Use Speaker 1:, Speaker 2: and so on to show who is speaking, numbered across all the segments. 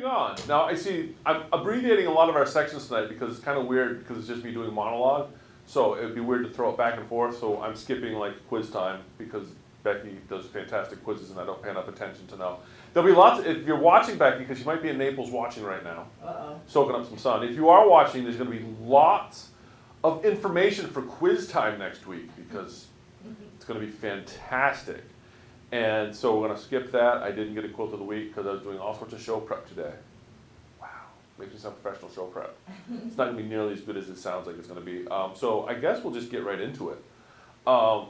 Speaker 1: on. Now, I see, I'm abbreviating a lot of our sections tonight because it's kind of weird because it's just me doing monologue. So it would be weird to throw it back and forth. So I'm skipping like quiz time because Becky does fantastic quizzes and I don't pay enough attention to know. There'll be lots, if you're watching Becky, because you might be in Naples watching right now, soaking up some sun. If you are watching, there's going to be lots of information for quiz time next week because it's going to be fantastic. And so we're going to skip that. I didn't get a quilt of the week because I was doing all sorts of show prep today. Wow, makes me sound professional show prep. It's not going to be nearly as good as it sounds like it's going to be. So I guess we'll just get right into it.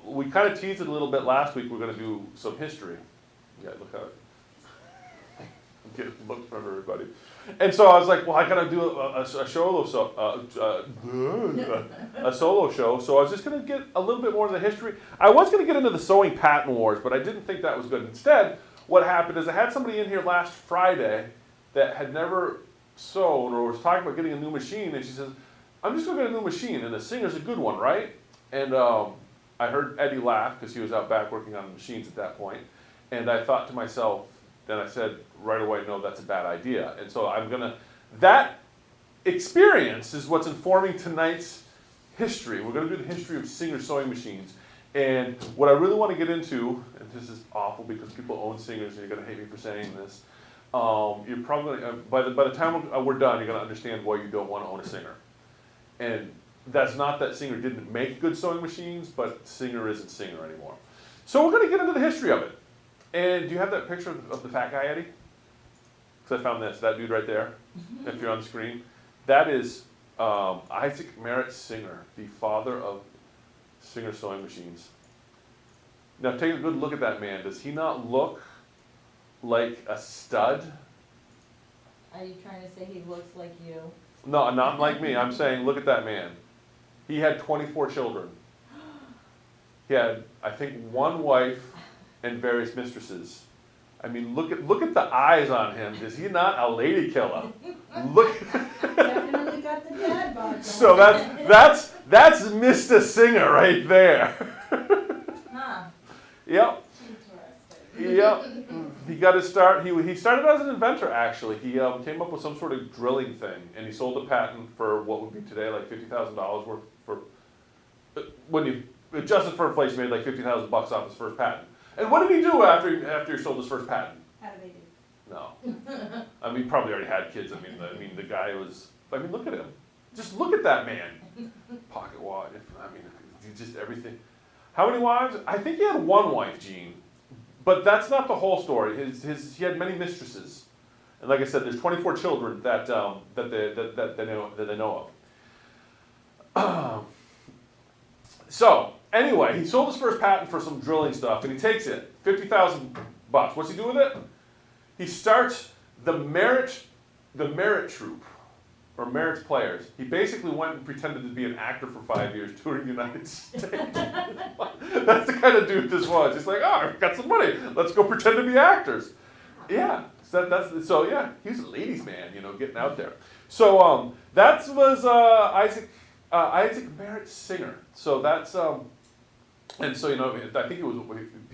Speaker 1: We kind of teased it a little bit last week. We're going to do some history. Yeah, look at it. Get a look from everybody. And so I was like, well, I got to do a solo show. So I was just going to get a little bit more into the history. I was going to get into the sewing patent wars, but I didn't think that was good. Instead, what happened is I had somebody in here last Friday that had never sewn or was talking about getting a new machine. And she says, I'm just going to get a new machine. And the Singer's a good one, right? And I heard Eddie laugh because he was out back working on the machines at that point. And I thought to myself, then I said right away, no, that's a bad idea. And so that experience is what's informing tonight's history. We're going to do the history of Singer sewing machines. And what I really want to get into, and this is awful because people own Singers and you're going to hate me for saying this, you're probably, by the time we're done, you're going to understand why you don't want to own a Singer. And that's not that Singer didn't make good sewing machines, but Singer isn't Singer anymore. So we're going to get into the history of it. And do you have that picture of the fat guy, Eddie? Because I found that dude right there, if you're on the screen. That is Isaac Merritt Singer, the father of Singer sewing machines. Now take a good look at that man. Does he not look like a stud?
Speaker 2: Are you trying to say he looks like you?
Speaker 1: No, not like me. I'm saying look at that man. He had 24 children. He had, I think, one wife and various mistresses. I mean, look at the eyes on him. Is he not a lady killer? Look.
Speaker 2: Definitely got the dad bod.
Speaker 1: So that's Mr. Singer right there.
Speaker 2: Huh.
Speaker 1: Yep.
Speaker 2: Interesting.
Speaker 1: Yep. He got his start. He started as an inventor actually. He came up with some sort of drilling thing, and he sold a patent for what would be today like $50,000 worth for. When you adjusted for inflation, he made like $50,000 off his first patent. And what did he do after he sold his first patent?
Speaker 2: How do they do?
Speaker 1: No. I mean, probably already had kids. I mean, the guy was. I mean, look at him. Just look at that man. Pocket watch. I mean, just everything. How many wives? I think he had one wife, Gene. But that's not the whole story. He had many mistresses, and like I said, there's 24 children that they know of. So. Anyway, he sold his first patent for some drilling stuff, and he takes it, $50,000. What's he do with it? He starts the Merritt Troupe, or Merritt's Players. He basically went and pretended to be an actor for 5 years touring the United States. That's the kind of dude this was. He's like, oh, I've got some money. Let's go pretend to be actors. Yeah. So yeah, he was a ladies' man, getting out there. So that was Isaac Merritt Singer. So that's and so I think it was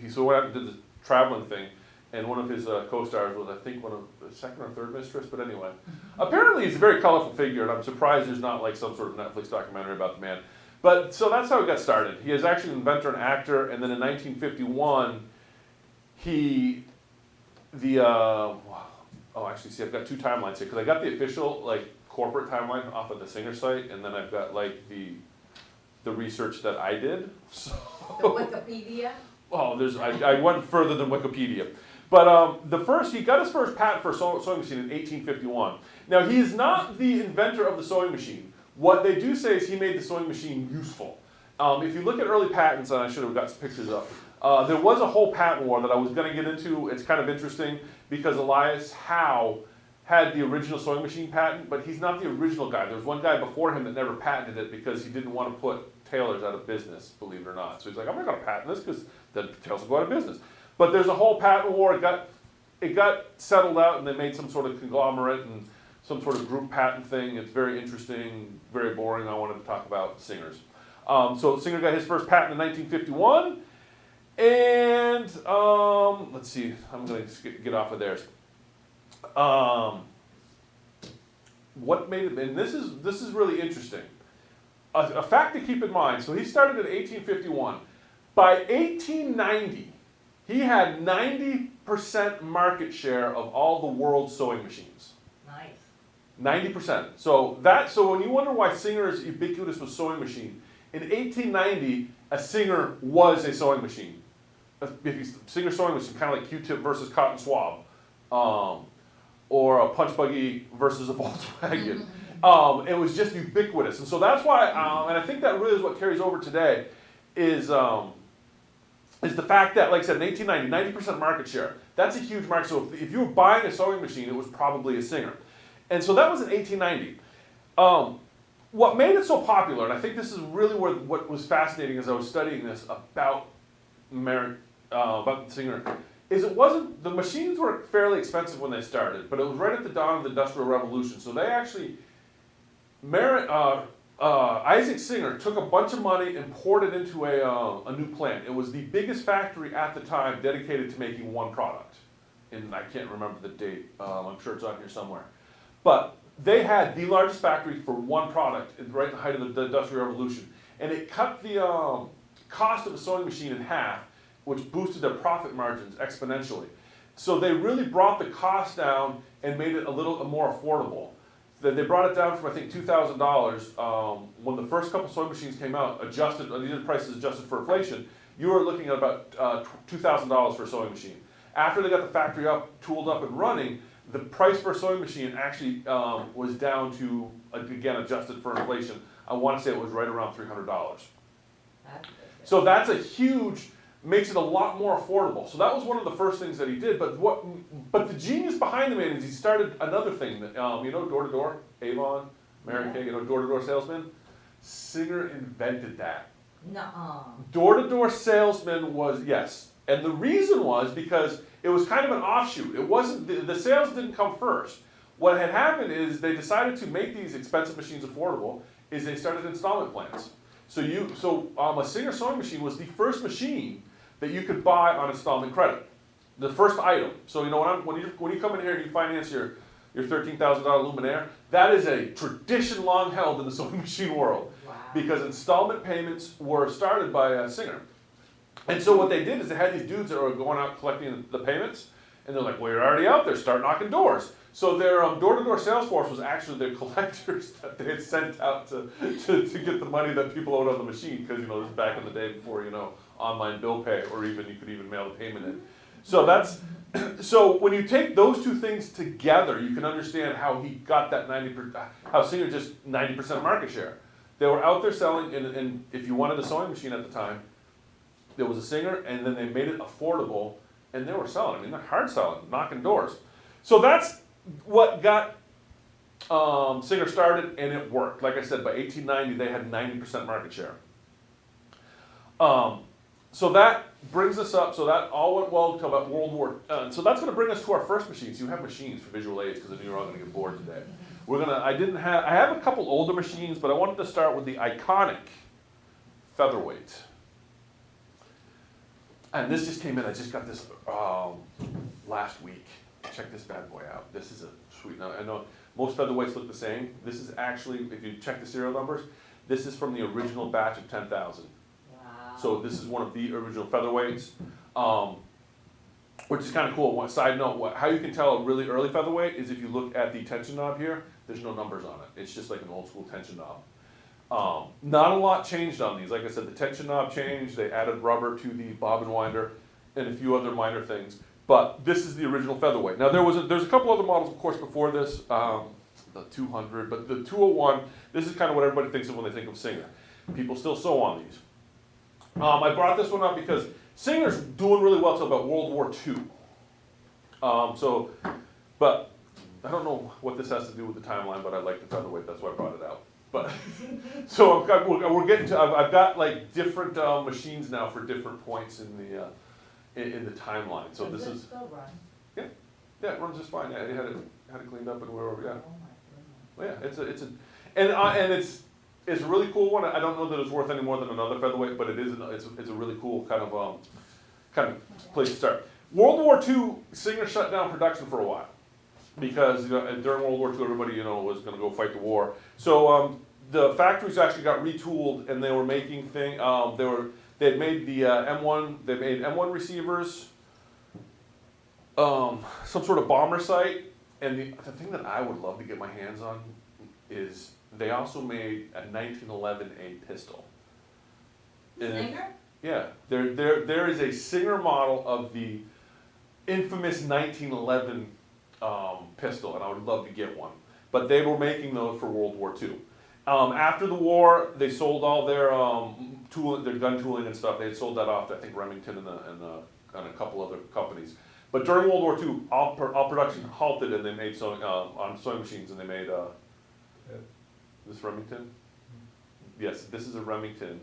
Speaker 1: he went out and did the traveling thing, and one of his co-stars was I think one of the second or third mistress. But anyway, apparently he's a very colorful figure, and I'm surprised there's not like some sort of Netflix documentary about the man. But so that's how he got started. He is actually an inventor and actor, and then in 1951, I've got two timelines here because I got the official corporate timeline off of the Singer site, and then I've got the research that I did. So,
Speaker 2: the Wikipedia?
Speaker 1: Oh, I went further than Wikipedia. But he got his first patent for a sewing machine in 1851. Now, he is not the inventor of the sewing machine. What they do say is he made the sewing machine useful. If you look at early patents, and I should have got some pictures up, there was a whole patent war that I was going to get into. It's kind of interesting because Elias Howe had the original sewing machine patent, but he's not the original guy. There was one guy before him that never patented it because he didn't want to put tailors out of business, believe it or not. So he's like, I'm not going to patent this because then tailors will go out of business. But there's a whole patent war. It got settled out, and they made some sort of conglomerate and some sort of group patent thing. It's very interesting, very boring. I wanted to talk about Singers. So Singer got his first patent in 1951. And let's see, I'm going to get off of theirs. what made it, and this is really interesting. A fact to keep in mind, so he started in 1851. By 1890, he had 90% market share of all the world's sewing machines.
Speaker 2: Nice.
Speaker 1: 90%. So when you wonder why Singer is ubiquitous with sewing machine, in 1890, a Singer was a sewing machine. Singer sewing machine, kind of like Q-tip versus cotton swab, or a punch buggy versus a Volkswagen. It was just ubiquitous, and so that's why, and I think that really is what carries over today, is the fact that, like I said, in 1890, 90% market share. That's a huge market. So if you were buying a sewing machine, it was probably a Singer. And so that was in 1890. What made it so popular, and I think this is really what was fascinating as I was studying this about Singer, is the machines were fairly expensive when they started, but it was right at the dawn of the Industrial Revolution. So they actually, Isaac Singer took a bunch of money and poured it into a new plant. It was the biggest factory at the time dedicated to making one product. And I can't remember the date. I'm sure it's on here somewhere. But they had the largest factory for one product right in the height of the Industrial Revolution. And it cut the cost of a sewing machine in half, which boosted their profit margins exponentially. So they really brought the cost down and made it a little more affordable. They brought it down from, I think, $2,000. When the first couple sewing machines came out, these are prices adjusted for inflation, you were looking at about $2,000 for a sewing machine. After they got the factory tooled up and running, the price for a sewing machine actually was down to, again, adjusted for inflation. I want to say it was right around $300. So that's a huge, makes it a lot more affordable. So that was one of the first things that he did. But the genius behind the man is he started another thing that, door to door, Avon, Mary Kay, door to door salesman. Singer invented that.
Speaker 2: Nuh-uh.
Speaker 1: Door to door salesman was, yes. And the reason was because it was kind of an offshoot. It wasn't, the sales didn't come first. What had happened is they decided to make these expensive machines affordable, is they started installment plans. So a Singer sewing machine was the first machine that you could buy on installment credit. The first item. So when you come in here and you finance your $13,000 Luminaire, that is a tradition long held in the sewing machine world.
Speaker 2: Wow.
Speaker 1: Because installment payments were started by Singer. And so what they did is they had these dudes that were going out collecting the payments, and they're like, well, you're already out there, start knocking doors. So their door-to-door sales force was actually their collectors that they had sent out to get the money that people owed on the machine, because this is back in the day before online bill pay, or even you could even mail the payment in. So when you take those two things together, you can understand how he got that how Singer just 90% market share. They were out there selling, and if you wanted a sewing machine at the time, there was a Singer, and then they made it affordable, and they were selling. I mean, they're hard selling, knocking doors. So that's what got Singer started, and it worked. Like I said, by 1890, they had 90% market share. So that brings us up, so that all went well until about World War. So that's going to bring us to our first machines. You have machines for visual aids, because I knew you were all going to get bored today. I have a couple older machines, but I wanted to start with the iconic Featherweight. And this just came in, I just got this last week. Check this bad boy out. This is a sweet, now I know most Featherweights look the same. This is actually, if you check the serial numbers, this is from the original batch of 10,000.
Speaker 2: Wow.
Speaker 1: So this is one of the original Featherweights, which is kind of cool. One side note, how you can tell a really early Featherweight is if you look at the tension knob here, there's no numbers on it. It's just like an old school tension knob. Not a lot changed on these. Like I said, the tension knob changed, they added rubber to the bobbin winder, and a few other minor things. But this is the original Featherweight. Now there's a couple other models, of course, before this, the 200, but the 201, this is kind of what everybody thinks of when they think of Singer. People still sew on these. I brought this one up because Singer's doing really well till about World War II. But I don't know what this has to do with the timeline, but I like the Featherweight, that's why I brought it out. But so we're getting to. I've got like different machines now for different points in the timeline. So this is.
Speaker 2: Still run?
Speaker 1: Yeah, it runs just fine. Yeah, it had it cleaned up and wherever. Yeah.
Speaker 2: Oh my goodness.
Speaker 1: Yeah, and it's a really cool one. I don't know that it's worth any more than another Featherweight, but it's a really cool kind of place to start. World War II, Singer shut down production for a while. because during World War II, everybody was going to go fight the war. So the factories actually got retooled, and they were making they had made the M1. They made M1 receivers, some sort of bomber sight, and the thing that I would love to get my hands on is they also made a 1911A pistol.
Speaker 2: Singer?
Speaker 1: Yeah, there is a Singer model of the infamous 1911 pistol, and I would love to get one. But they were making those for World War II. After the war, they sold all their their gun tooling and stuff. They had sold that off to, I think, Remington and a couple other companies. But during World War II, all production halted, and they made sewing on sewing machines, and they made this Remington. Yes, this is a Remington.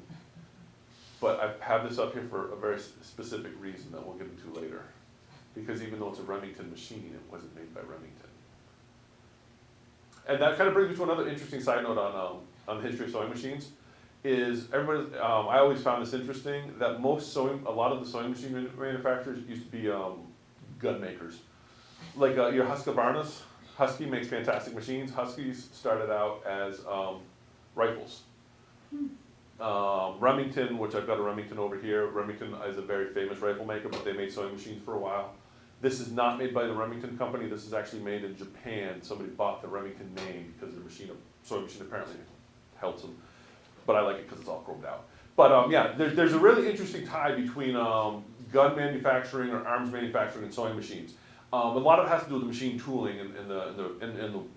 Speaker 1: But I have this up here for a very specific reason that we'll get into later. Because even though it's a Remington machine, it wasn't made by Remington. And that kind of brings me to another interesting side note on the history of sewing machines. Is everybody? I always found this interesting that a lot of the sewing machine manufacturers used to be gun makers. Like your Husqvarna's. Husky makes fantastic machines. Huskies started out as rifles. Remington, which I've got a Remington over here. Remington is a very famous rifle maker, but they made sewing machines for a while. This is not made by the Remington company. This is actually made in Japan. Somebody bought the Remington name because the sewing machine apparently held some. But I like it because it's all chromed out. But yeah, there's a really interesting tie between gun manufacturing or arms manufacturing and sewing machines. A lot of it has to do with the machine tooling and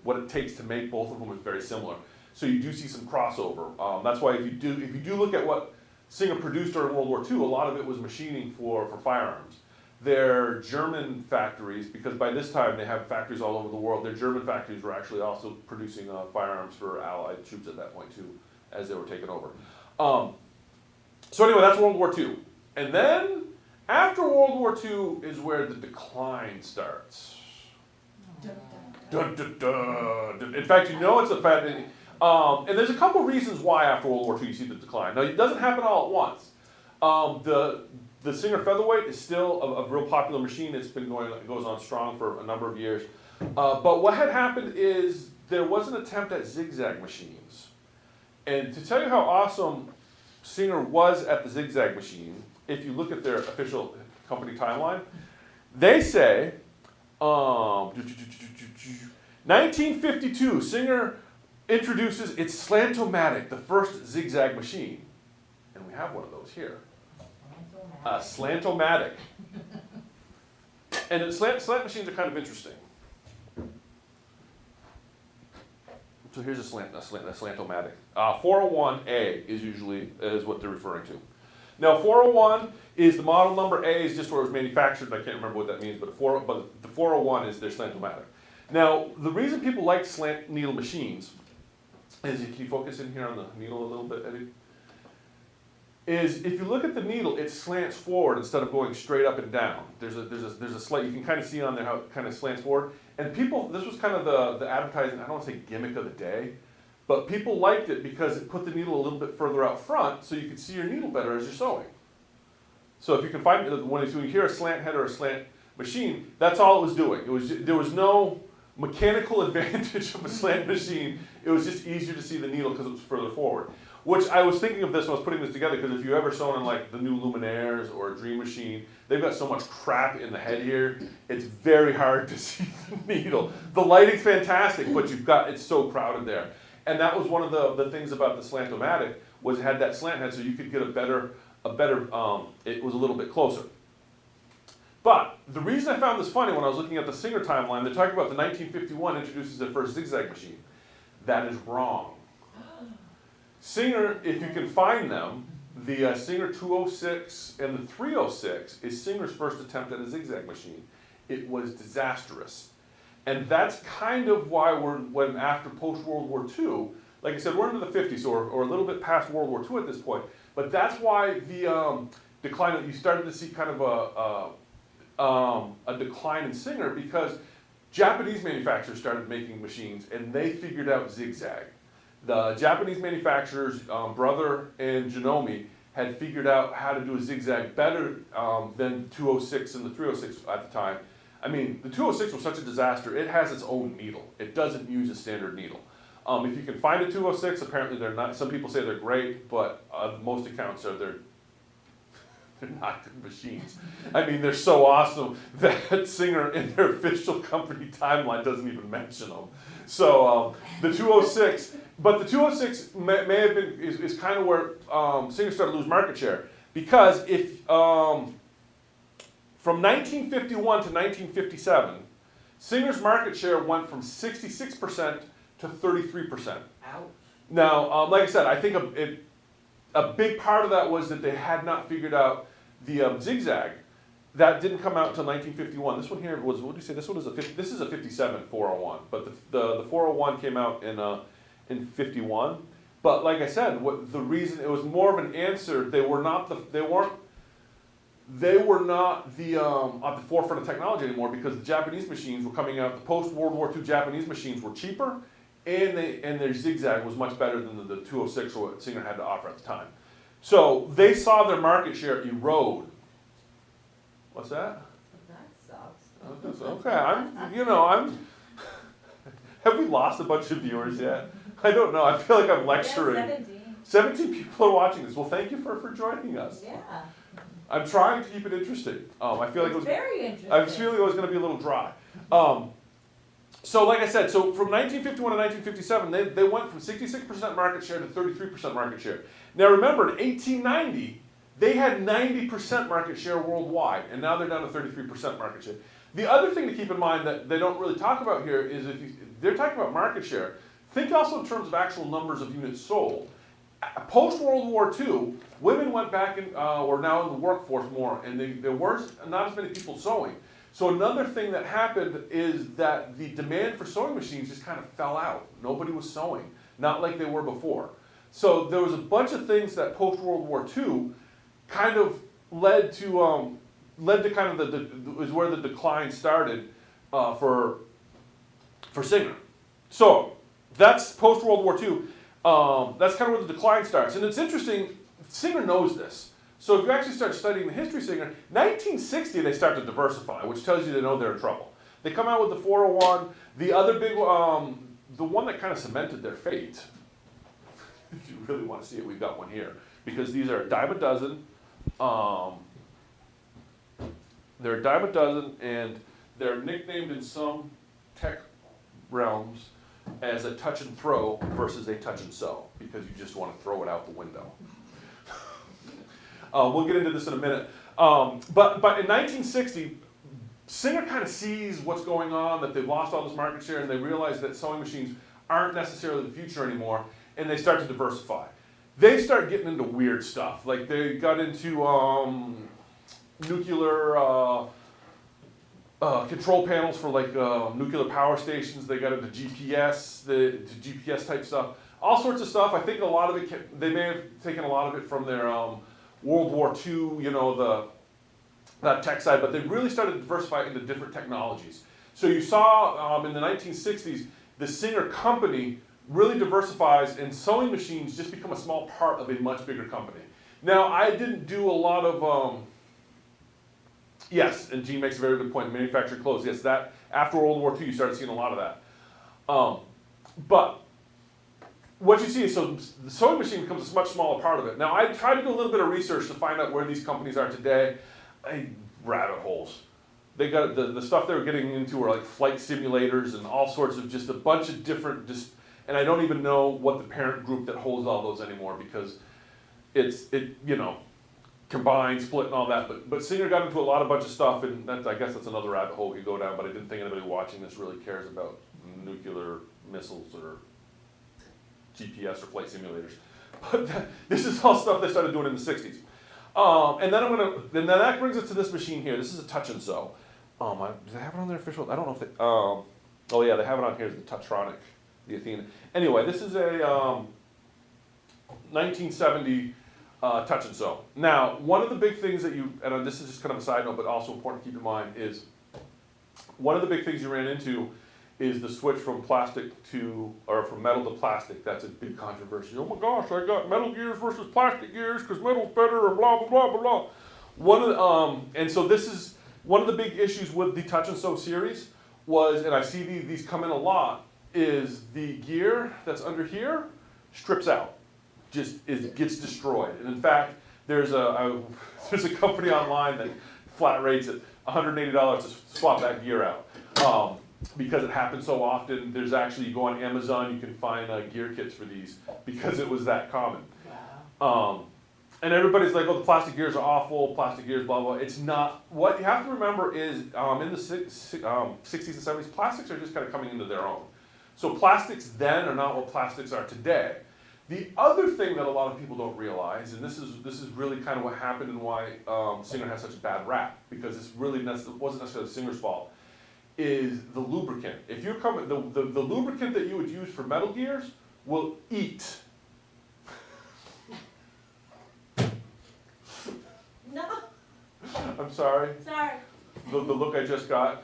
Speaker 1: what it takes to make both of them is very similar. So you do see some crossover. That's why if you do look at what Singer produced during World War II, a lot of it was machining for firearms. Their German factories, because by this time they have factories all over the world, their German factories were actually also producing firearms for Allied troops at that point too, as they were taken over. So anyway, that's World War II. And then, after World War II is where the decline starts. Dun, dun, dun. In fact, it's a fact. And there's a couple reasons why after World War II you see the decline. Now, it doesn't happen all at once. The Singer Featherweight is still a real popular machine. It goes on strong for a number of years. But what had happened is there was an attempt at zigzag machines. And to tell you how awesome Singer was at the zigzag machine, if you look at their official company timeline, they say, 1952, Singer introduces its Slantomatic, the first zigzag machine. And we have one of those here. A Slantomatic. And slant machines are kind of interesting. So here's a Slantomatic. 401A is what they're referring to. Now 401 is the model number. A is just where it was manufactured. I can't remember what that means, but the 401 is their Slantomatic. Now the reason people like slant needle machines is, can you focus in here on the needle a little bit, Eddie? Is if you look at the needle, it slants forward instead of going straight up and down. There's a slight, you can kind of see on there how it kind of slants forward. And people, this was kind of the advertising, I don't want to say gimmick of the day, but people liked it because it put the needle a little bit further out front so you could see your needle better as you're sewing. So if you can find, when you hear a slant head or a slant machine, that's all it was doing. There was no mechanical advantage of a slant machine. It was just easier to see the needle because it was further forward. Which I was thinking of this when I was putting this together, because if you ever sewn in like the new Luminaires or a Dream Machine, they've got so much crap in the head here, it's very hard to see the needle. The lighting's fantastic, but it's so crowded there. And that was one of the things about the Slantomatic, was it had that slant head so you could get a better, it was a little bit closer. But the reason I found this funny when I was looking at the Singer timeline, they're talking about the 1951 introduces their first zigzag machine. That is wrong. Singer, if you can find them, the Singer 206 and the 306 is Singer's first attempt at a zigzag machine. It was disastrous. And that's kind of why when after post-World War II, like I said, we're into the 50s or a little bit past World War II at this point, but that's why the decline, you started to see kind of a decline in Singer, because Japanese manufacturers started making machines and they figured out zigzag. The Japanese manufacturers, Brother and Janome, had figured out how to do a zigzag better than 206 and the 306 at the time. I mean, the 206 was such a disaster, it has its own needle. It doesn't use a standard needle. If you can find a 206, apparently they're not, some people say they're great, but most accounts are they're not good machines. I mean, they're so awesome that Singer in their official company timeline doesn't even mention them. So the 206, but the 206 may have been, is kind of where Singer started to lose market share. Because if, from 1951 to 1957, Singer's market share went from 66% to 33%.
Speaker 2: Ouch.
Speaker 1: Now, like I said, I think a big part of that was that they had not figured out the zigzag. That didn't come out until 1951. This one here was, what did you say? This one is this is a 57 401, but the 401 came out in 51. But like I said, the reason it was more of an answer, they were not at the forefront of technology anymore because the Japanese machines were coming out. The post World War II Japanese machines were cheaper, and their zigzag was much better than the 206 or what Singer had to offer at the time. So they saw their market share erode. What's that?
Speaker 2: That sucks.
Speaker 1: Okay, have we lost a bunch of viewers yet? I don't know. I feel like I'm lecturing.
Speaker 2: Yeah,
Speaker 1: 17 people are watching this. Well, thank you for joining us.
Speaker 2: Yeah.
Speaker 1: I'm trying to keep it interesting. I feel like
Speaker 2: It's very interesting.
Speaker 1: I was feeling it was going to be a little dry. So like I said, so from 1951 to 1957, they went from 66% market share to 33% market share. Now remember, in 1890, they had 90% market share worldwide, and now they're down to 33% market share. The other thing to keep in mind that they don't really talk about here is they're talking about market share, think also in terms of actual numbers of units sold. Post-World War II, women went back and were now in the workforce more, and there were not as many people sewing. So another thing that happened is that the demand for sewing machines just kind of fell out. Nobody was sewing, not like they were before. So there was a bunch of things that post-World War II kind of led to kind of is where the decline started for Singer. So that's post-World War II. That's kind of where the decline starts. And it's interesting, Singer knows this. So if you actually start studying the history of Singer, 1960 they start to diversify, which tells you they know they're in trouble. They come out with the 401. The other big, the one that kind of cemented their fate, if you really want to see it, we've got one here. Because these are a dime a dozen. They're a dime a dozen, and they're nicknamed in some tech realms as a touch and throw versus a touch and sew, because you just want to throw it out the window. We'll get into this in a minute. But in 1960, Singer kind of sees what's going on, that they've lost all this market share, and they realize that sewing machines aren't necessarily the future anymore, and they start to diversify. They start getting into weird stuff. Like they got into nuclear control panels for like nuclear power stations. They got into GPS, the GPS type stuff, all sorts of stuff. I think a lot of it, they may have taken a lot of it from their World War II, that tech side, but they really started to diversify into different technologies. So you saw in the 1960s, the Singer company really diversifies, and sewing machines just become a small part of a much bigger company. Now, I didn't do a lot of, yes, and Gene makes a very good point, manufactured clothes. Yes, that after World War II, you started seeing a lot of that. But what you see is, so the sewing machine becomes a much smaller part of it. Now, I tried to do a little bit of research to find out where these companies are today. Rabbit holes. They got the stuff they were getting into were like flight simulators and all sorts of just a bunch of different, and I don't even know what the parent group that holds all those anymore, because it combined, split, and all that. But Singer got into a bunch of stuff, and I guess that's another rabbit hole we could go down. But I didn't think anybody watching this really cares about nuclear missiles or GPS or flight simulators. But this is all stuff they started doing in the 60s. And then that brings us to this machine here. This is a touch and sew. Do they have it on their official? I don't know if they. Oh yeah, they have it on here as the Touchtronic, the Athena. Anyway, this is a 1970 touch and sew. Now, one of the big things that and this is just kind of a side note, but also important to keep in mind, is one of the big things you ran into is the switch from from metal to plastic. That's a big controversy. Oh my gosh, I got metal gears versus plastic gears because metal's better, or blah blah blah blah blah. And so this is one of the big issues with the Touch and Sew series was, and I see these come in a lot, is the gear that's under here strips out, gets destroyed. And in fact, there's there's a company online that flat rates it $180 to swap that gear out. Because it happens so often, there's actually, you go on Amazon, you can find gear kits for these because it was that common.
Speaker 2: Wow.
Speaker 1: And everybody's like, oh, the plastic gears are awful, plastic gears, blah, blah. It's not. What you have to remember is in the 60s and 70s, plastics are just kind of coming into their own. So plastics then are not what plastics are today. The other thing that a lot of people don't realize, and this is really kind of what happened and why Singer has such a bad rap, because it's really wasn't necessarily Singer's fault, is the lubricant. If you're coming, the lubricant that you would use for metal gears will eat.
Speaker 2: No,
Speaker 1: I'm sorry.
Speaker 2: sorry.
Speaker 1: The look I just got.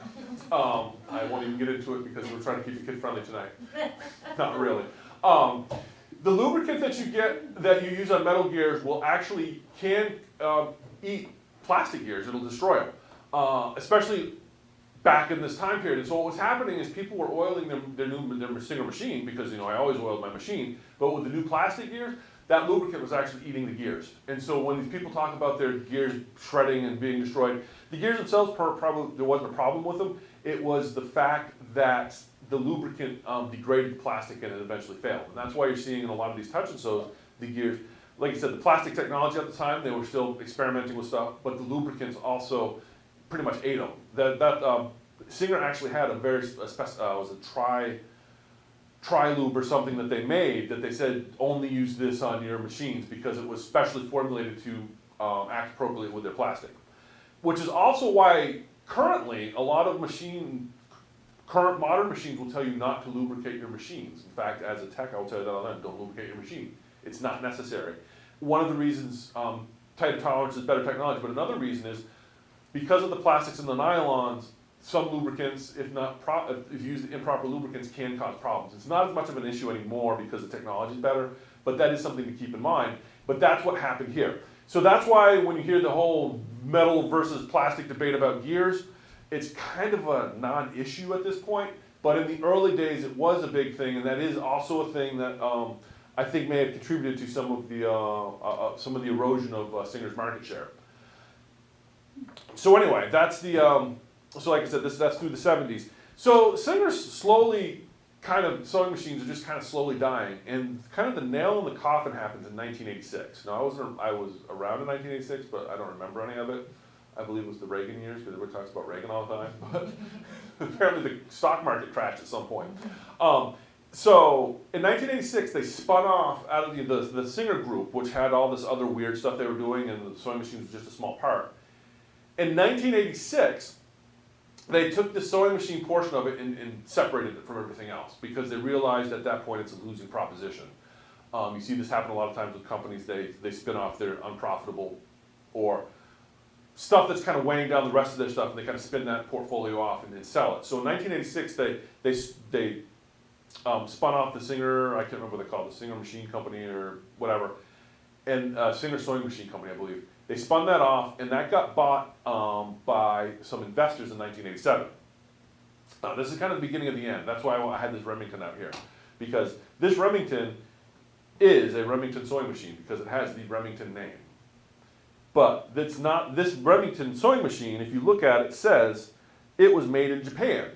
Speaker 1: I won't even get into it because we're trying to keep it kid friendly tonight. Not really. The lubricant that you get, that you use on metal gears will actually can eat plastic gears. It'll destroy them, especially back in this time period. And so what was happening is people were oiling their Singer machine because, I always oiled my machine, but with the new plastic gears, that lubricant was actually eating the gears. And so when these people talk about their gears shredding and being destroyed, the gears themselves, probably there wasn't a problem with them. It was the fact that the lubricant degraded the plastic and it eventually failed. And that's why you're seeing in a lot of these Touch and Sews, the gears, like I said, the plastic technology at the time, they were still experimenting with stuff, but the lubricants also pretty much ate them. Singer actually had was a tri-lube or something that they made that they said only use this on your machines because it was specially formulated to act appropriately with their plastic. Which is also why currently a lot of current modern machines will tell you not to lubricate your machines. In fact, as a tech, I will tell you that all the time, don't lubricate your machine. It's not necessary. One of the reasons, tighter tolerance is better technology, but another reason is because of the plastics and the nylons, some lubricants, if you use improper lubricants, can cause problems. It's not as much of an issue anymore because the technology is better, but that is something to keep in mind. But that's what happened here. So that's why when you hear the whole metal versus plastic debate about gears, it's kind of a non-issue at this point. But in the early days, it was a big thing, and that is also a thing that I think may have contributed to some of the erosion of Singer's market share. So anyway, that's the. So like I said, that's through the 70s. So Singer's slowly sewing machines are just kind of slowly dying, and kind of the nail in the coffin happens in 1986. Now I was around in 1986, but I don't remember any of it. I believe it was the Reagan years, because everybody talks about Reagan all the time. But apparently the stock market crashed at some point. So in 1986, they spun off out of the Singer group, which had all this other weird stuff they were doing, and the sewing machine was just a small part. In 1986, they took the sewing machine portion of it and separated it from everything else because they realized at that point it's a losing proposition. You see this happen a lot of times with companies. They spin off their unprofitable or stuff that's kind of weighing down the rest of their stuff, and they kind of spin that portfolio off and then sell it. So in 1986, they spun off the Singer, I can't remember what they called it, the Singer Machine Company or whatever, and Singer Sewing Machine Company, I believe. They spun that off, and that got bought by some investors in 1987. This is kind of the beginning of the end. That's why I had this Remington out here. Because this Remington is a Remington sewing machine because it has the Remington name. But it's not this Remington sewing machine, if you look at it, says it was made in Japan.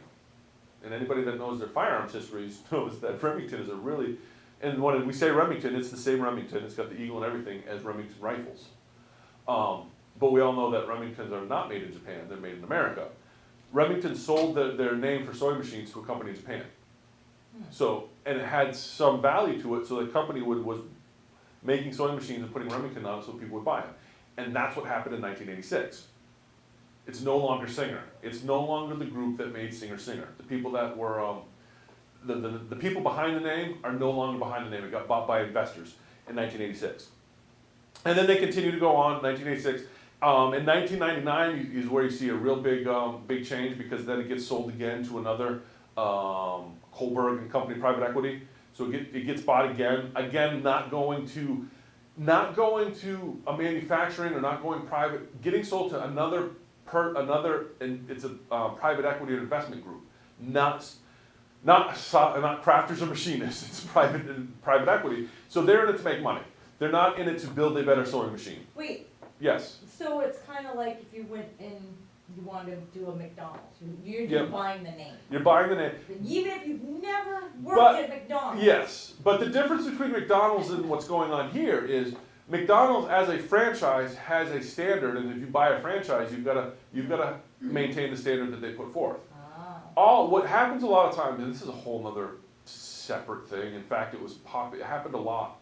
Speaker 1: And anybody that knows their firearms histories knows that Remington is a really, and when we say Remington, it's the same Remington. It's got the eagle and everything as Remington rifles. But we all know that Remingtons are not made in Japan, they're made in America. Remington sold their name for sewing machines to a company in Japan. So, and it had some value to it, so the company was making sewing machines and putting Remington on it so people would buy them. And that's what happened in 1986. It's no longer Singer. It's no longer the group that made Singer. The people that were, the people behind the name are no longer behind the name. It got bought by investors in 1986. And then they continue to go on, 1986. In 1999 is where you see a real big change because then it gets sold again to another Kohlberg and Company private equity. So it gets bought again. Again, not going to a manufacturing or not going private, getting sold to another and it's a private equity or investment group, not crafters or machinists. It's private equity. So they're in it to make money. They're not in it to build a better sewing machine.
Speaker 2: Wait,
Speaker 1: Yes.
Speaker 2: so it's kinda like if you went and you wanted to do a McDonald's, you're
Speaker 1: Yep.
Speaker 2: just buying the name.
Speaker 1: You're buying the name.
Speaker 2: Even if you've never worked
Speaker 1: But-
Speaker 2: at McDonald's.
Speaker 1: Yes, but the difference between McDonald's and what's going on here is McDonald's as a franchise has a standard, and if you buy a franchise, you've gotta maintain the standard that they put forth.
Speaker 2: Ah.
Speaker 1: What happens a lot of times, and this is a whole nother separate thing. In fact, it happened a lot,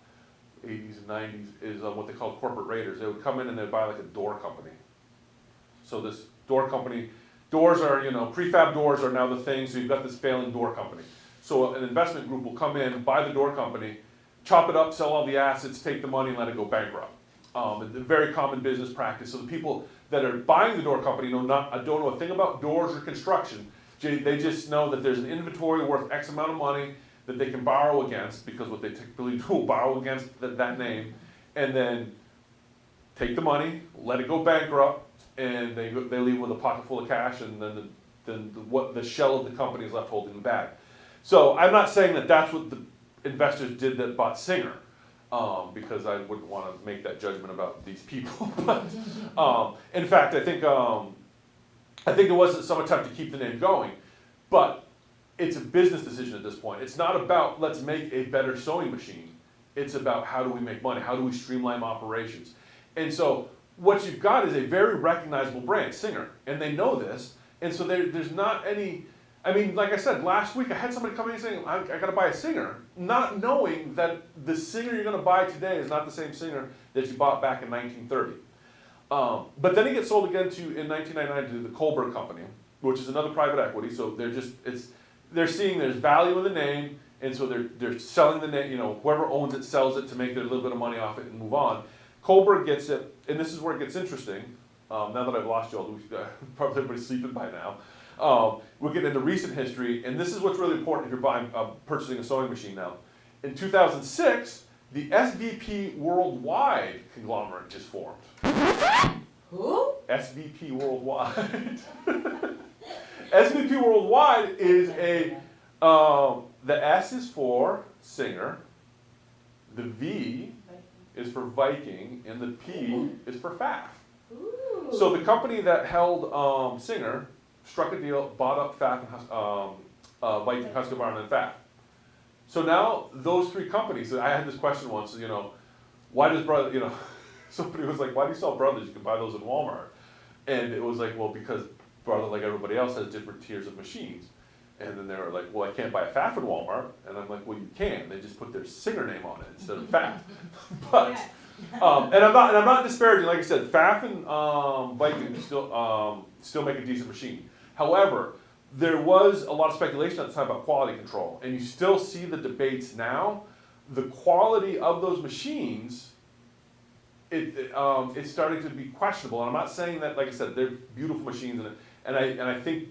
Speaker 1: 80s and 90s, is what they called corporate raiders. They would come in and they'd buy like a door company. So this door company, doors are, prefab doors are now the thing, so you've got this failing door company. So an investment group will come in, buy the door company, chop it up, sell all the assets, take the money and let it go bankrupt. A very common business practice. So the people that are buying the door company don't know a thing about doors or construction. They just know that there's an inventory worth X amount of money that they can borrow against, because what they typically do, borrow against that name, and then take the money, let it go bankrupt, and they leave with a pocket full of cash, and then the shell of the company is left holding the bag. So I'm not saying that that's what the investors did that bought Singer, because I wouldn't want to make that judgment about these people. But in fact, I think there was some attempt to keep the name going, but it's a business decision at this point. It's not about let's make a better sewing machine. It's about how do we make money? How do we streamline operations? And so what you've got is a very recognizable brand, Singer, and they know this. And so there's not any. I mean, like I said, last week I had somebody come in saying, I got to buy a Singer, not knowing that the Singer you're going to buy today is not the same Singer that you bought back in 1930. But then it gets sold again in 1999 to the Kohlberg Company, which is another private equity. So they're seeing there's value in the name, and so they're selling the name. Whoever owns it sells it to make their little bit of money off it and move on. Kohlberg gets it, and this is where it gets interesting. Now that I've lost you all, probably everybody's sleeping by now. We're getting into recent history, and this is what's really important if you're purchasing a sewing machine now. In 2006, the SVP Worldwide conglomerate is formed.
Speaker 2: Who?
Speaker 1: SVP Worldwide. SVP Worldwide is the S is for Singer, the V is for Viking, and the P is for Pfaff.
Speaker 2: Ooh.
Speaker 1: So the company that held Singer struck a deal, bought up Pfaff and Viking, Husqvarna, and Pfaff. So now those three companies, I had this question once, why does brother, somebody was like, why do you sell Brothers? You can buy those in Walmart. And it was like, well, because Brother, like everybody else, has different tiers of machines. And then they were like, well, I can't buy a Pfaff in Walmart. And I'm like, well, you can. They just put their Singer name on it instead of Pfaff. But, and I'm not disparaging. Like I said, Pfaff and Viking still make a decent machine. However, there was a lot of speculation at the time about quality control, and you still see the debates now. The quality of those machines, it's starting to be questionable. And I'm not saying that, like I said, they're beautiful machines, and I think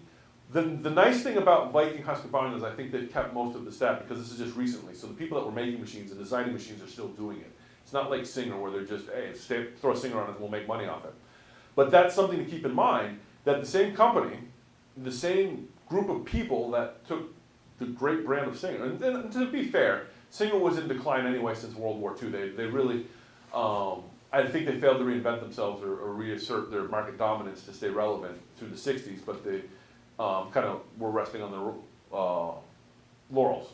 Speaker 1: the nice thing about Viking Husqvarna is I think they've kept most of the staff, because this is just recently. So the people that were making machines and designing machines are still doing it. It's not like Singer where they're just, hey, throw a Singer on it and we'll make money off it. But that's something to keep in mind, that the same company, the same group of people that took the great brand of Singer, and to be fair, Singer was in decline anyway since World War II. They really, I think they failed to reinvent themselves or reassert their market dominance to stay relevant through the 60s, but they kind of were resting on their laurels.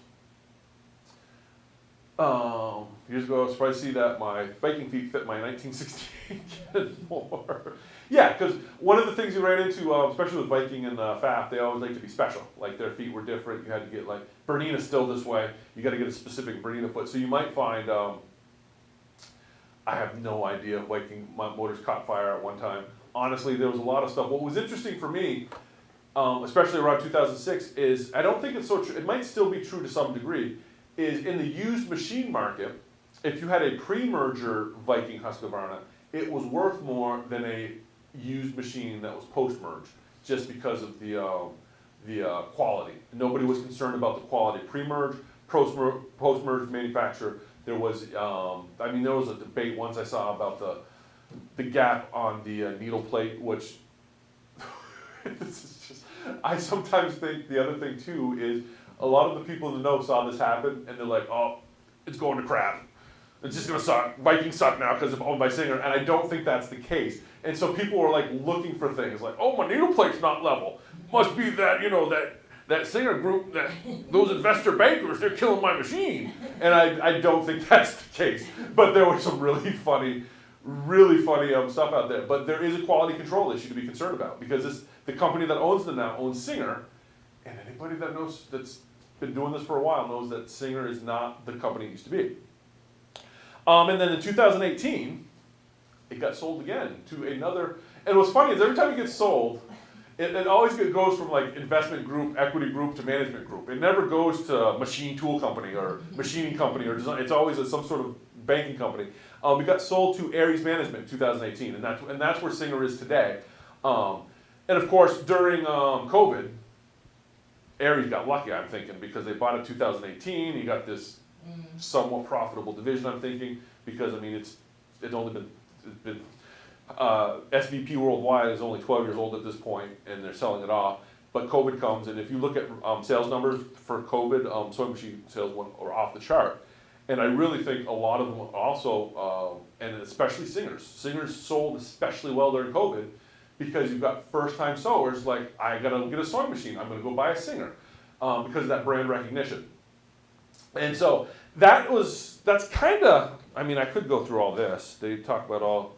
Speaker 1: Years ago, I was surprised to see that my Viking Feet fit my 1968 kid more. Yeah, because one of the things you ran into, especially with Viking and Pfaff, they always like to be special. Like their feet were different. You had to get like, Bernina's still this way. You got to get a specific Bernina foot. So you might find, I have no idea if Viking motors caught fire at one time. Honestly, there was a lot of stuff. What was interesting for me, especially around 2006, is I don't think it's so true. It might still be true to some degree. Is in the used machine market, if you had a pre-merger Viking Husqvarna, it was worth more than a used machine that was post-merge, just because of the quality. Nobody was concerned about the quality. Pre-merge, post-merge manufacturer, there was, there was a debate once I saw about the gap on the needle plate, which This is just, I sometimes think the other thing too is a lot of the people in the know saw this happen and they're like, oh, it's going to crap. It's just gonna suck. Vikings suck now because of owned by Singer, and I don't think that's the case. And so people were like looking for things like, oh, my needle plate's not level. Must be that, you know, that Singer group, that those investor bankers, they're killing my machine. And I don't think that's the case. But there was some really funny stuff out there. But there is a quality control issue to be concerned about because the company that owns them now owns Singer, and anybody that knows that's been doing this for a while knows that Singer is not the company it used to be. And then in 2018, it got sold again to another. And what's funny is every time it gets sold, it always goes from like investment group, equity group to management group. It never goes to machine tool company or machining company or design. It's always some sort of banking company. It got sold to Ares Management in 2018, and that's where Singer is today. And of course, during COVID, Ares got lucky, I'm thinking, because they bought it in 2018. You got this somewhat profitable division, I'm thinking, because I mean it's only been SVP Worldwide is only 12 years old at this point, and they're selling it off. But COVID comes, and if you look at sales numbers for COVID, sewing machine sales are off the chart. And I really think a lot of them also, and especially Singers. Singers sold especially well during COVID because you've got first-time sewers like, I gotta get a sewing machine, I'm gonna go buy a Singer because of that brand recognition. And so that's kind of, I mean, I could go through all this. They talk about all,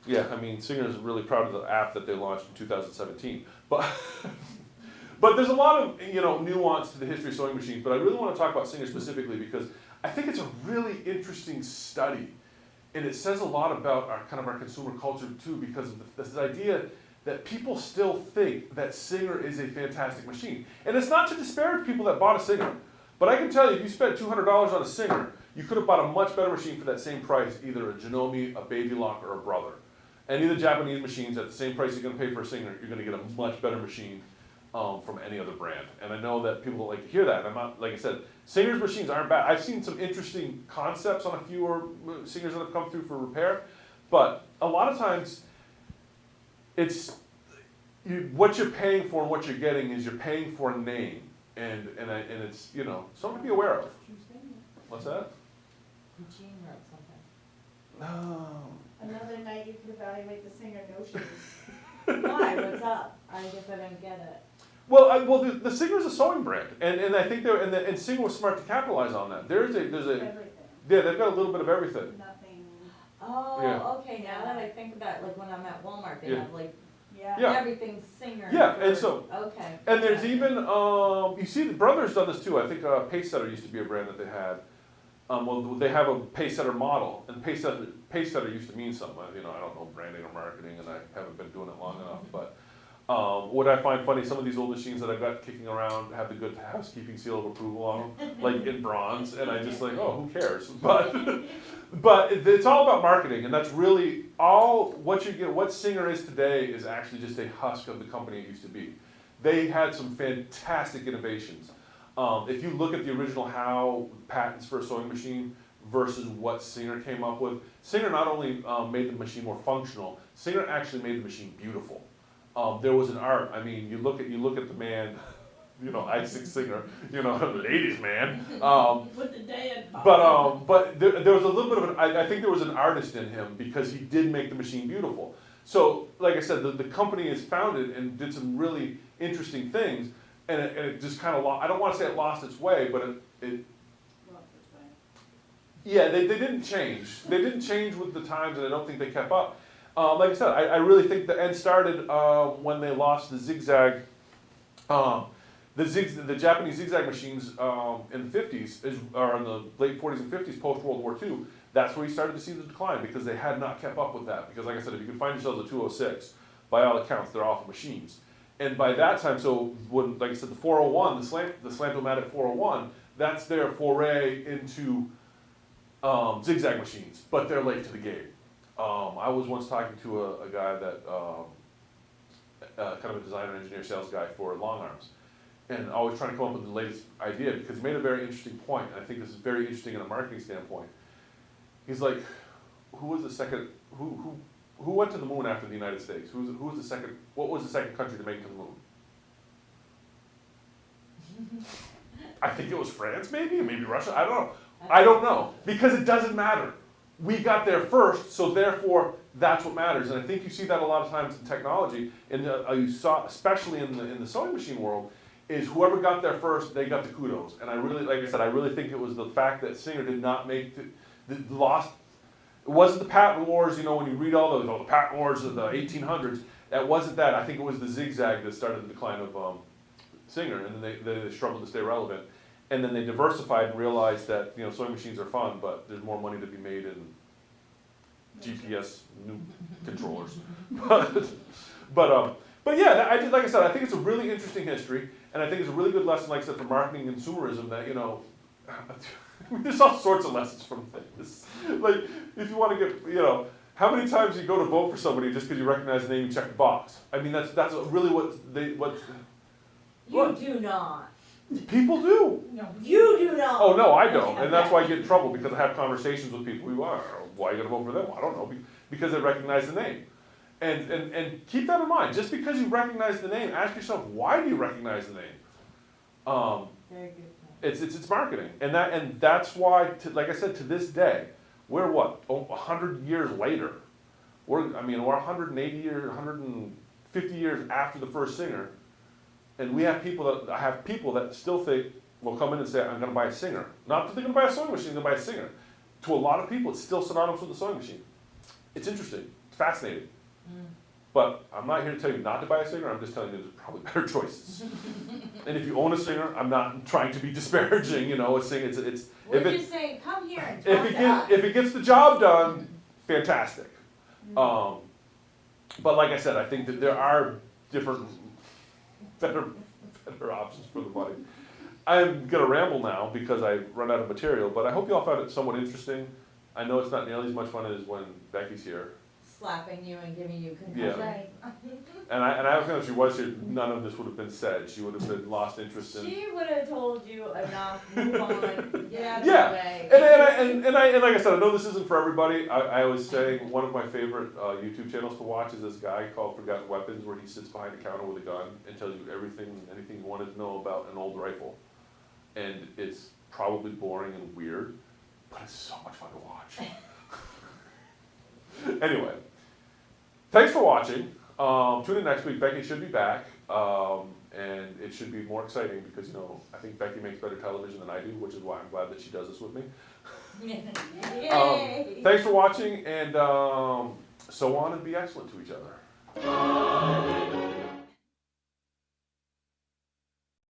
Speaker 1: yeah, I mean, Singer is really proud of the app that they launched in 2017. But but there's a lot of, you know, nuance to the history of sewing machines, but I really want to talk about Singer specifically because I think it's a really interesting study. And it says a lot about our consumer culture too, because of this idea that people still think that Singer is a fantastic machine. And it's not to disparage people that bought a Singer. But I can tell you, if you spent $200 on a Singer, you could have bought a much better machine for that same price, either a Janome, a Baby Lock, or a Brother. Any of the Japanese machines at the same price you're going to pay for a Singer, you're going to get a much better machine from any other brand. And I know that people don't like to hear that. And I'm not, like I said, Singer's machines aren't bad. I've seen some interesting concepts on a few Singers that have come through for repair, but a lot of times it's what you're paying for and what you're getting is you're paying for a name. And it's, you know, something to be aware of. What's that?
Speaker 2: Eugene wrote something.
Speaker 1: No.
Speaker 3: Another night you could evaluate the Singer notions.
Speaker 2: Why? What's up? I guess I don't get it.
Speaker 1: Well, the Singer's a sewing brand, and I think and Singer was smart to capitalize on that. There's a
Speaker 3: Everything.
Speaker 1: yeah, they've got a little bit of everything.
Speaker 3: Nothing.
Speaker 2: Oh,
Speaker 1: Yeah.
Speaker 2: okay, now that I think about it, like when I'm at Walmart, they
Speaker 1: Yeah.
Speaker 2: have like
Speaker 1: Yeah.
Speaker 2: everything's Singer.
Speaker 1: Yeah, and
Speaker 2: for-
Speaker 1: so-
Speaker 2: Okay.
Speaker 1: And there's
Speaker 2: okay.
Speaker 1: even you see the Brothers done this too. I think Pace Setter used to be a brand that they had. Well, they have a Pace Setter model, and Pace Setter used to mean something. You know, I don't know branding or marketing, and I haven't been doing it long enough. But what I find funny, some of these old machines that I've got kicking around have the good housekeeping seal of approval on them, like in bronze, and I just like, oh, who cares? But it's all about marketing, and that's really all what you get. What Singer is today is actually just a husk of the company it used to be. They had some fantastic innovations. If you look at the original Howe patents for a sewing machine versus what Singer came up with, Singer not only made the machine more functional, Singer actually made the machine beautiful. There was an art. I mean, you look at the man, you know, Isaac Singer, you know, ladies man.
Speaker 3: Put the day in.
Speaker 1: But there was a little bit of I think there was an artist in him because he did make the machine beautiful. So, like I said, the company is founded and did some really interesting things, and it just kind of lost. I don't want to say it lost its way, but it yeah, they didn't change. They didn't change with the times, and I don't think they kept up. Like I said, I really think the end started when they lost the zigzag. The Japanese zigzag machines in the 50s, or in the late 40s and 50s, post World War II, that's where you started to see the decline because they had not kept up with that. Because like I said, if you can find yourselves a 206, by all accounts, they're awful machines. And by that time, so when, like I said, the 401, the Slantomatic 401, that's their foray into zigzag machines, but they're late to the game. I was once talking to a guy that, kind of a designer, engineer, sales guy for long arms, and always trying to come up with the latest idea because he made a very interesting point, and I think this is very interesting in a marketing standpoint. He's like, who was the second, who who went to the moon after the United States? Who was the second? What was the second country to make it to the moon? I think it was France, maybe Russia. I don't know. I don't know because it doesn't matter. We got there first, so therefore that's what matters. And I think you see that a lot of times in technology, and you saw especially in the sewing machine world, is whoever got there first, they got the kudos. And I really, like I said, I really think it was the fact that Singer did not make the lost. It wasn't the patent wars, you know, when you read all those, the patent wars of the 1800s. That wasn't that. I think it was the zigzag that started the decline of Singer, and then they struggled to stay relevant. And then they diversified and realized that, you know, sewing machines are fun, but there's more money to be made in GPS new controllers. But yeah, like I said, I think it's a really interesting history, and I think it's a really good lesson, like I said, for marketing and consumerism. That, you know, there's all sorts of lessons from this. Like, if you want to get, you know, how many times you go to vote for somebody just because you recognize the name, you check the box? I mean, that's really what.
Speaker 2: You do not.
Speaker 1: People do.
Speaker 3: No.
Speaker 2: You do not.
Speaker 1: Oh, no, I don't. And that's why I get in trouble, because I have conversations with people who are, why are you going to vote for them? I don't know, because they recognize the name. And keep that in mind. Just because you recognize the name, ask yourself, why do you recognize the name?
Speaker 2: Very good point.
Speaker 1: It's marketing. And that's why, like I said, to this day, we're what, 100 years later. We're 180 years, 150 years after the first Singer. And we have people that still think, will come in and say, I'm going to buy a Singer. Not that they're going to buy a sewing machine, they're going to buy a Singer. To a lot of people, it's still synonymous with a sewing machine. It's interesting. It's fascinating. But I'm not here to tell you not to buy a Singer. I'm just telling you there's probably better choices. And if you own a Singer, I'm not trying to be disparaging. You know, a Singer.
Speaker 2: We're just saying, come here and talk to us.
Speaker 1: If it gets the job done, fantastic. But like I said, I think that there are different, better options for the money. I'm gonna ramble now because I run out of material. But I hope you all found it somewhat interesting. I know it's not nearly as much fun as when Becky's here.
Speaker 2: Slapping you and giving you concussion.
Speaker 1: Yeah.
Speaker 3: Right.
Speaker 1: And I was gonna, if she was here, none of this would have been said. She would have been lost interest in.
Speaker 2: She would have told you enough, move on, get out of
Speaker 1: Yeah.
Speaker 2: the way.
Speaker 1: And like I said, I know this isn't for everybody. I was saying one of my favorite YouTube channels to watch is this guy called Forgotten Weapons, where he sits behind a counter with a gun and tells you anything you wanted to know about an old rifle. And it's probably boring and weird, but it's so much fun to watch. Anyway, thanks for watching. Tune in next week. Becky should be back, and it should be more exciting because, you know, I think Becky makes better television than I do, which is why I'm glad that she does this with me.
Speaker 2: Yay!
Speaker 1: Thanks for watching, and so on, and be excellent to each other.